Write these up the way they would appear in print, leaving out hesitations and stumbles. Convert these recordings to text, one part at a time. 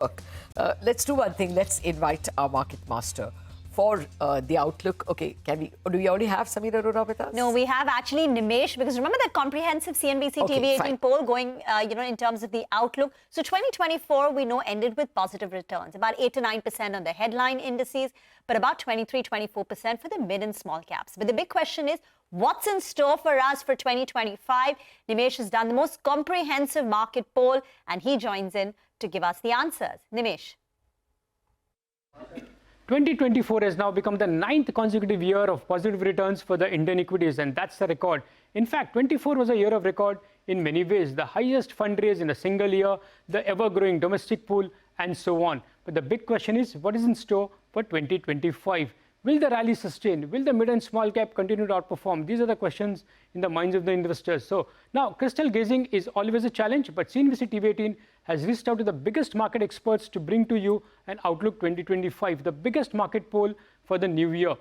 Look, let's do one thing. Let's invite our market master for the outlook. Okay, do we already have Samir Arora with us? No, we have actually Nimesh, because remember that comprehensive CNBC-TV18 poll going, in terms of the outlook. So 2024, we know, ended with positive returns, about 8 to 9% on the headline indices, but about 23-24% for the mid and small caps. But the big question is, what's in store for us for 2025? Nimesh has done the most comprehensive market poll, and he joins in to give us the answers. Nimesh. 2024 has now become the 9th consecutive year of positive returns for the Indian equities, and that's the record. In fact, 24 was a year of record in many ways. The highest fundraise in a single year, the ever-growing domestic pool, and so on. But the big question is, what is in store for 2025? Will the rally sustain? Will the mid and small cap continue to outperform? These are the questions in the minds of the investors. So now, crystal gazing is always a challenge, but CNBC-TV18 has reached out to the biggest market experts to bring to you an Outlook 2025, the biggest market poll for the new year.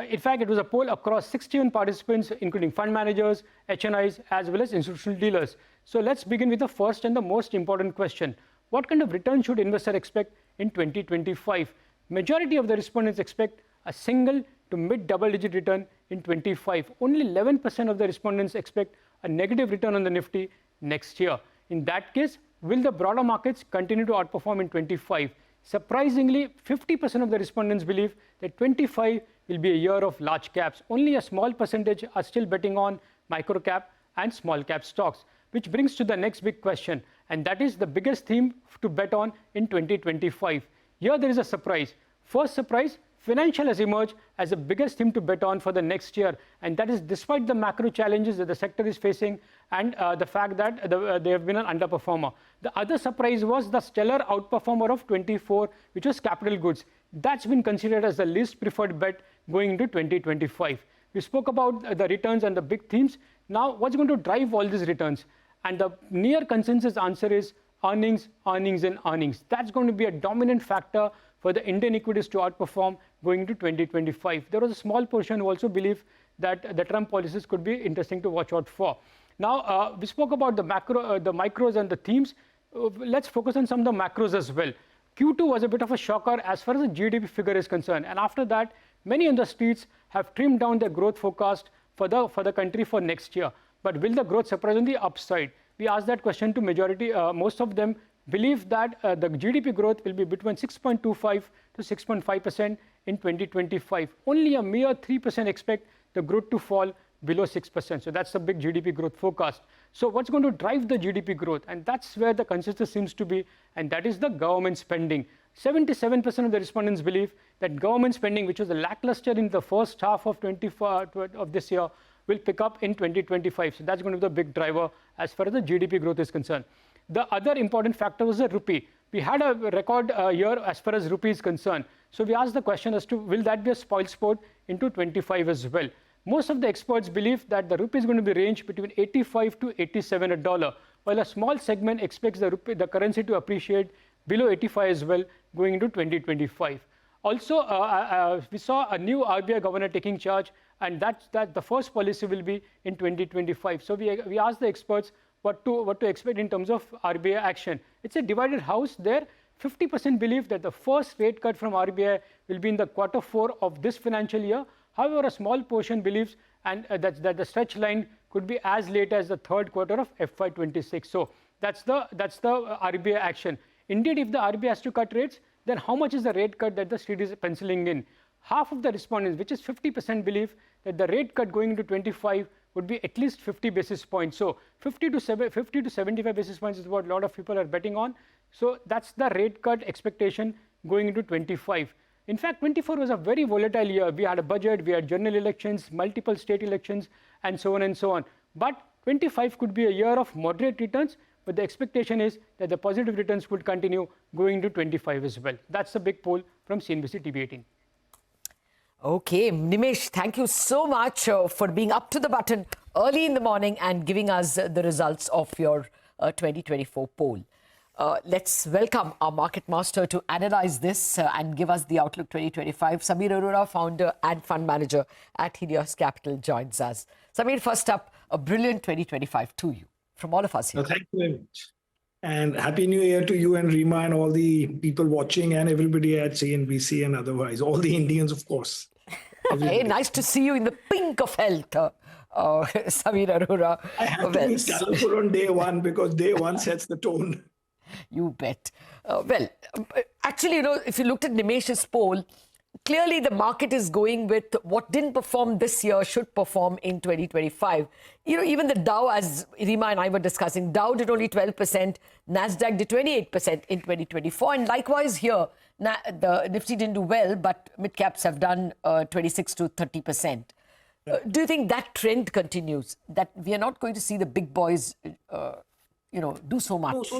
In fact, it was a poll across 61 participants, including fund managers, HNIs, as well as institutional dealers. So let's begin with the first and the most important question. What kind of return should investors expect in 2025? Majority of the respondents expect a single to mid double-digit return in 25. Only 11% of the respondents expect a negative return on the Nifty next year. In that case, will the broader markets continue to outperform in 25? Surprisingly, 50% of the respondents believe that 25 will be a year of large caps. Only a small percentage are still betting on micro cap and small cap stocks, which brings to the next big question, and that is the biggest theme to bet on in 2025. Here there is a surprise. First surprise, financial has emerged as the biggest theme to bet on for the next year, and that is despite the macro challenges that the sector is facing and the fact that they have been an underperformer. The other surprise was the stellar outperformer of 24, which was capital goods. That's been considered as the least preferred bet going into 2025. We spoke about the returns and the big themes. Now, what's going to drive all these returns? And the near consensus answer is earnings, earnings, and earnings. That's going to be a dominant factor for the Indian equities to outperform going into 2025. There was a small portion who also believe that the Trump policies could be interesting to watch out for. Now, we spoke about the micros and the themes. Let's focus on some of the macros as well. Q2 was a bit of a shocker as far as the GDP figure is concerned. And after that, many on the streets have trimmed down their growth forecast for the country for next year. But will the growth surprise on the upside? We asked that question to majority. Most of them believe that the GDP growth will be between 6.25 to 6.5% in 2025. Only a mere 3% expect the growth to fall below 6%. So that's the big GDP growth forecast. So what's going to drive the GDP growth? And that's where the consensus seems to be, and that is the government spending. 77% of the respondents believe that government spending, which was a lackluster in the first half of this year, will pick up in 2025. So that's going to be the big driver as far as the GDP growth is concerned. The other important factor was the rupee. We had a record year as far as rupee is concerned. So we asked the question as to will that be a spoil sport into 25 as well. Most of the experts believe that the rupee is going to be range between 85 to 87 a dollar, while a small segment expects the currency to appreciate below 85 as well going into 2025. Also, we saw a new RBI governor taking charge, and that the first policy will be in 2025. So we asked the experts what to expect in terms of RBI action. It's a divided house there. 50% believe that the first rate cut from RBI will be in the Q4 of this financial year. However, a small portion believes that the stretch line could be as late as the third quarter of FY26. So that's the RBI action. Indeed, if the RBI has to cut rates, then how much is the rate cut that the street is penciling in? Half of the respondents, which is 50%, believe that the rate cut going into 25 would be at least 50 basis points. So 50 to 75 basis points is what a lot of people are betting on. So that's the rate cut expectation going into 25. In fact, 24 was a very volatile year. We had a budget, we had general elections, multiple state elections, and so on and so on. But 25 could be a year of moderate returns, but the expectation is that the positive returns would continue going into 25 as well. That's the big poll from CNBC-TV18. Okay, Nimesh, thank you so much for being up to the button early in the morning and giving us the results of your 2024 poll. Let's welcome our market master to analyze this and give us the Outlook 2025. Samir Arora, founder and fund manager at Helios Capital, joins us. Samir, first up, a brilliant 2025 to you from all of us here. Thank you very much. And Happy New Year to you and Reema and all the people watching and everybody at CNBC and otherwise. All the Indians, of course. Hey, nice to see you in the pink of health, Samir Arora. I have to be colorful on day one because day one sets the tone. You bet. Actually, if you looked at Nimesh's poll, clearly the market is going with what didn't perform this year should perform in 2025. Even the Dow, as Reema and I were discussing, Dow did only 12%, Nasdaq did 28% in 2024. And likewise here, the Nifty didn't do well, but mid-caps have done 26 to 30%. Do you think that trend continues, that we are not going to see the big boys, do so much?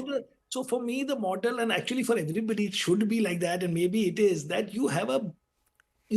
So for me, the model, and actually for everybody, it should be like that. And maybe it is that you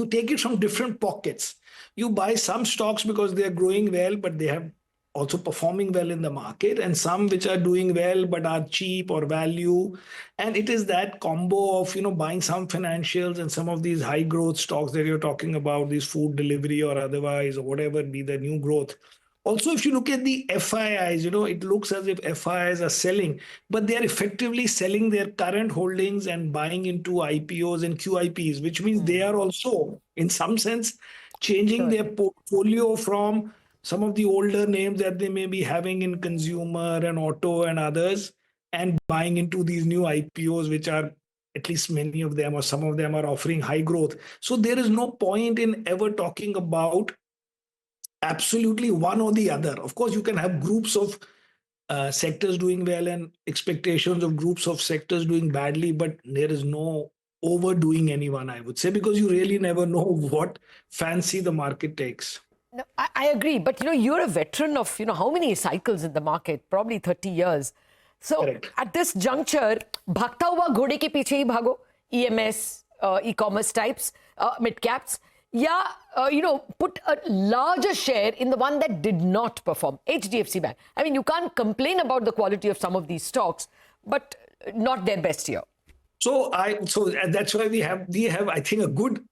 take it from different pockets. You buy some stocks because they're growing well, but they have also performing well in the market, and some which are doing well but are cheap or value. And it is that combo of buying some financials and some of these high growth stocks that you're talking about, these food delivery or otherwise, or whatever be the new growth. Also, if you look at the FIIs, it looks as if FIIs are selling, but they are effectively selling their current holdings and buying into IPOs and QIPs, which means they are also, in some sense, changing their portfolio from some of the older names that they may be having in consumer and auto and others, and buying into these new IPOs, which are, at least many of them or some of them, are offering high growth. So there is no point in ever talking about absolutely one or the other. Of course, you can have groups of sectors doing well and expectations of groups of sectors doing badly, but there is no overdoing anyone, I would say, because you really never know what fancy the market takes. No, I agree. But, you're a veteran of, how many cycles in the market? Probably 30 years. So Correct. At this juncture, bhagta hua ghode ke piche hi bhago, EMS, e-commerce types, mid-caps. Yeah, put a larger share in the one that did not perform, HDFC Bank. I mean, you can't complain about the quality of some of these stocks, but not their best year. So that's why we have, I think, a good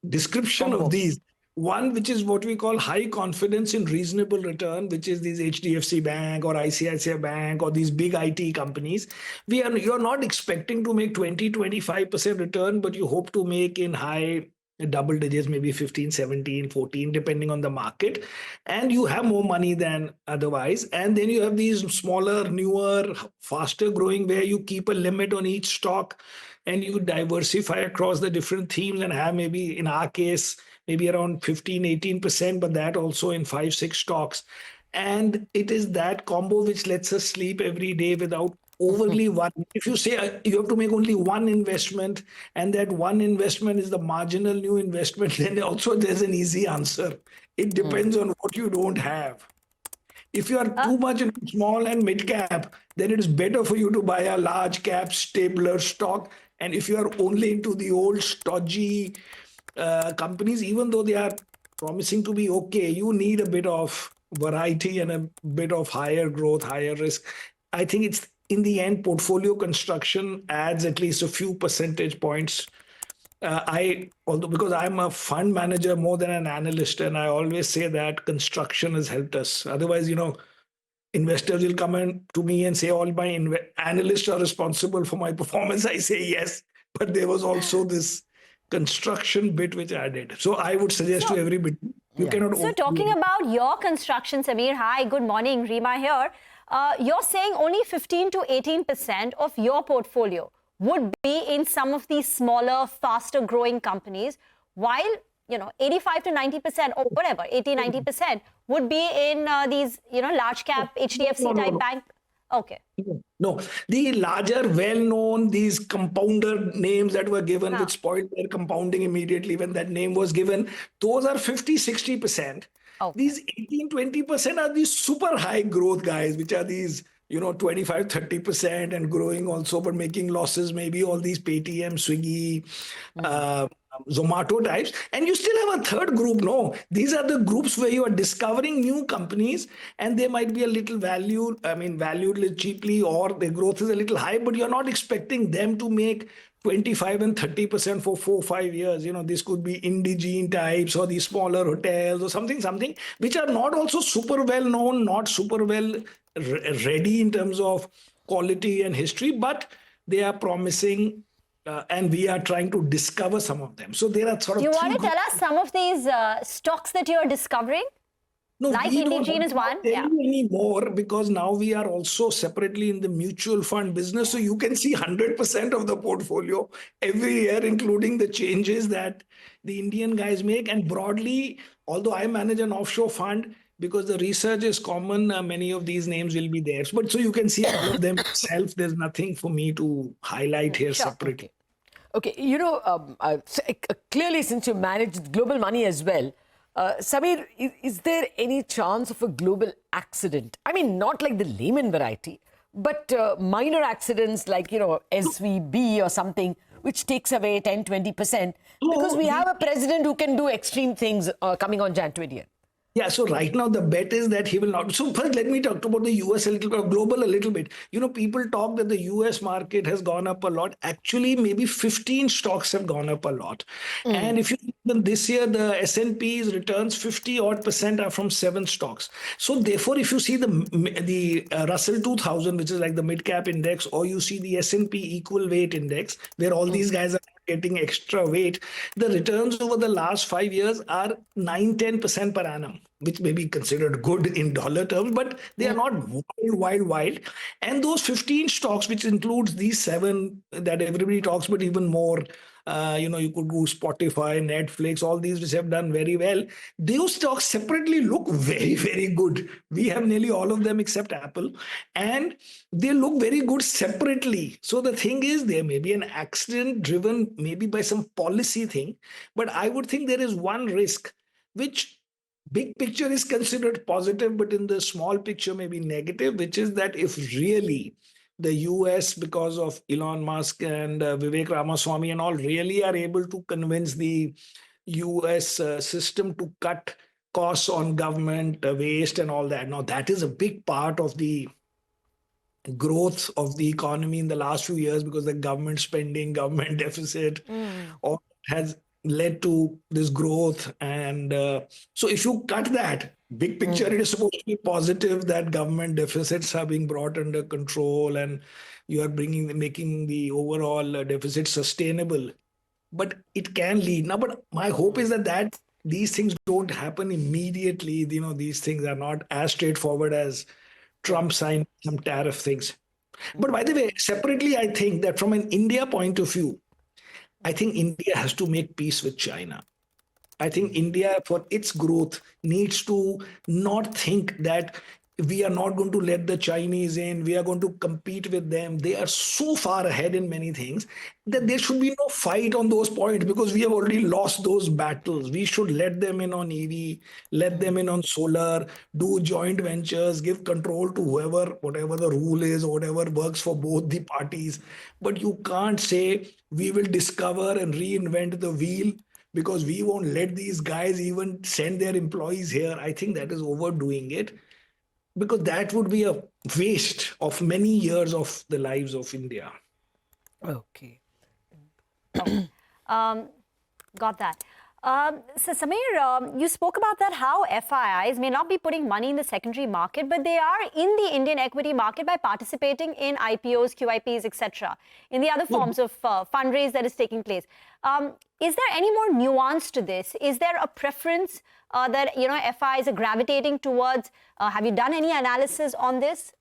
description of these. One, which is what we call high confidence in reasonable return, which is these HDFC Bank or ICICI Bank or these big IT companies. You're not expecting to make 20-25% return, but you hope to make in high double digits, maybe 15, 17, 14, depending on the market. And you have more money than otherwise. And then you have these smaller, newer, faster growing, where you keep a limit on each stock and you diversify across the different themes and have, maybe in our case, maybe around 15, 18%, but that also in 5-6 stocks. And it is that combo which lets us sleep every day without overly one. If you say you have to make only one investment and that one investment is the marginal new investment, then also there's an easy answer. It depends on what you don't have. If you are too much in small and mid cap, then it is better for you to buy a large cap, stabler stock. And if you are only into the old stodgy companies, even though they are promising to be okay, you need a bit of variety and a bit of higher growth, higher risk. I think it's, in the end, portfolio construction adds at least a few percentage points. Because I'm a fund manager more than an analyst, and I always say that construction has helped us. Otherwise, investors will come to me and say, all my analysts are responsible for my performance. I say yes, but there was also this construction bit which added. So I would suggest to everybody, you cannot. So talking about your construction, Samir, hi, good morning, Reema here. You're saying only 15 to 18% of your portfolio would be in some of these smaller, faster growing companies, while 85 to 90% or whatever, 80-90% would be in these large cap HDFC type bank. Okay. No, the larger, well-known, these compounder names that were given, which spoiled their compounding immediately when that name was given, those are 50-60%. Okay. These 18-20% are these super high growth guys, which are these 25-30% and growing also, but making losses, maybe all these Paytm, Swiggy, Zomato types. And you still have a third group. No, these are the groups where you are discovering new companies and they might be a little valued cheaply, or their growth is a little high, but you're not expecting them to make 25 and 30% for 4-5 years. This could be indigene types or these smaller hotels or something, which are not also super well known, not super well ready in terms of quality and history, but they are promising, and we are trying to discover some of them. So there are sort of Do you three want to tell us some of these stocks that you're discovering? No, Like we don't Indegene is one. tell Yeah. you anymore because now we are also separately in the mutual fund business. So you can see 100% of the portfolio every year, including the changes that the Indian guys make. And broadly, although I manage an offshore fund, because the research is common, many of these names will be there. But so you can see all of them yourself. There's nothing for me to highlight here Sure. separately. Okay, clearly since you manage global money as well, Samir, is there any chance of a global accident? I mean, not like the layman variety, but minor accidents like, SVB or something, which takes away 10, 20%, because we have a president who can do extreme things coming on Jan 20th. Yeah, so right now the bet is that he will not. So first, let me talk about the US a little bit, global a little bit. People talk that the US market has gone up a lot. Actually, maybe 15 stocks have gone up a lot. And if you even this year, the S&P's returns 50 odd percent are from 7 stocks. So therefore, if you see the Russell 2000, which is like the mid cap index, or you see the S&P equal weight index, where all these guys are getting extra weight, the returns over the last 5 years are 9-10% per annum, which may be considered good in dollar terms, but they are not wild. And those 15 stocks, which includes these 7 that everybody talks about, even more, you could do Spotify, Netflix, all these which have done very well. Those stocks separately look very, very good. We have nearly all of them except Apple, and they look very good separately. So the thing is, there may be an accident driven maybe by some policy thing, but I would think there is one risk, which big picture is considered positive, but in the small picture may be negative, which is that if really the US, because of Elon Musk and Vivek Ramaswamy and all, really are able to convince the US system to cut costs on government waste and all that. Now, that is a big part of the growth of the economy in the last few years, because the government spending, government deficit, all has led to this growth. And so if you cut that, big picture, it is supposed to be positive that government deficits are being brought under control and you are making the overall deficit sustainable. But it can lead. Now, but my hope is that these things don't happen immediately. These things are not as straightforward as Trump signed some tariff things. But by the way, separately, I think that from an India point of view, I think India has to make peace with China. I think India, for its growth, needs to not think that we are not going to let the Chinese in, we are going to compete with them. They are so far ahead in many things that there should be no fight on those points, because we have already lost those battles. We should let them in on EV, let them in on solar, do joint ventures, give control to whatever the rule is, whatever works for both the parties. But you can't say we will discover and reinvent the wheel because we won't let these guys even send their employees here. I think that is overdoing it, because that would be a waste of many years of the lives of India. Okay. Got that. So Samir, you spoke about that, how FIIs may not be putting money in the secondary market, but they are in the Indian equity market by participating in IPOs, QIPs, etc., in the other forms of fundraise that is taking place. Is there any more nuance to this? Is there a preference that FIIs are gravitating towards? Have you done any analysis on this?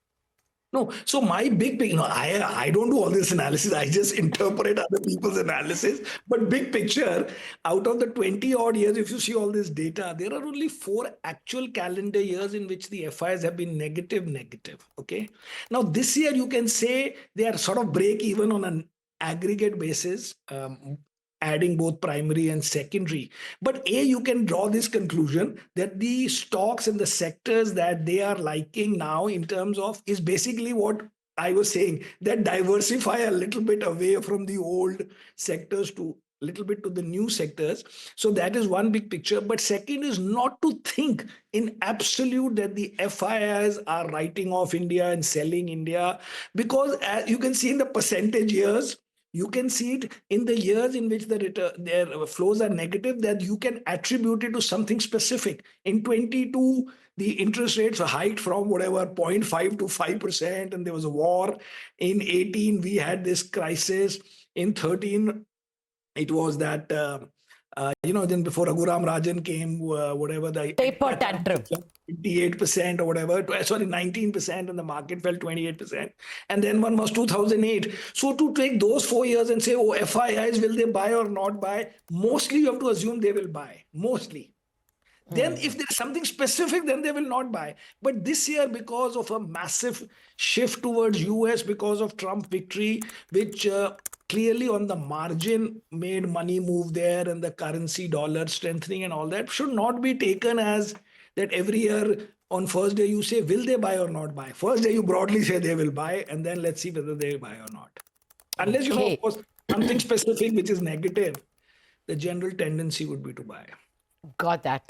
No. So my big, I don't do all this analysis. I just interpret other people's analysis. But big picture, out of the 20 odd years, if you see all this data, there are only 4 actual calendar years in which the FIs have been negative. Okay. Now this year you can say they are sort of break even on an aggregate basis, adding both primary and secondary. But you can draw this conclusion that the stocks and the sectors that they are liking now in terms of is basically what I was saying, that diversify a little bit away from the old sectors to a little bit to the new sectors. So that is one big picture. But second is not to think in absolute that the FIIs are writing off India and selling India, because as you can see in the percentage years, you can see it in the years in which their flows are negative, that you can attribute it to something specific. In 22, the interest rates were hiked from whatever 0.5 to 5%, and there was a war. In 18, we had this crisis. In 13, it was that then before Raghuram Rajan came, whatever the Taper tantrum. 28% or whatever, 19%, and the market fell 28%. And then one was 2008. So to take those 4 years and say, oh, FIIs, will they buy or not buy? Mostly you have to assume they will buy, mostly. Then if there's something specific, then they will not buy. But this year, because of a massive shift towards US, because of Trump victory, which clearly on the margin made money move there, and the currency dollar strengthening and all that, should not be taken as that every year on first day you say, will they buy or not buy? First day you broadly say they will buy, and then let's see whether they buy or not. Unless you know, of course, something specific which is negative, the general tendency would be to buy. Got that.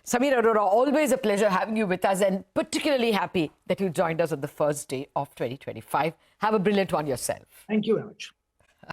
Samir Arora, always a pleasure having you with us, and particularly happy that you joined us on the first day of 2025. Have a brilliant one yourself. Thank you very much.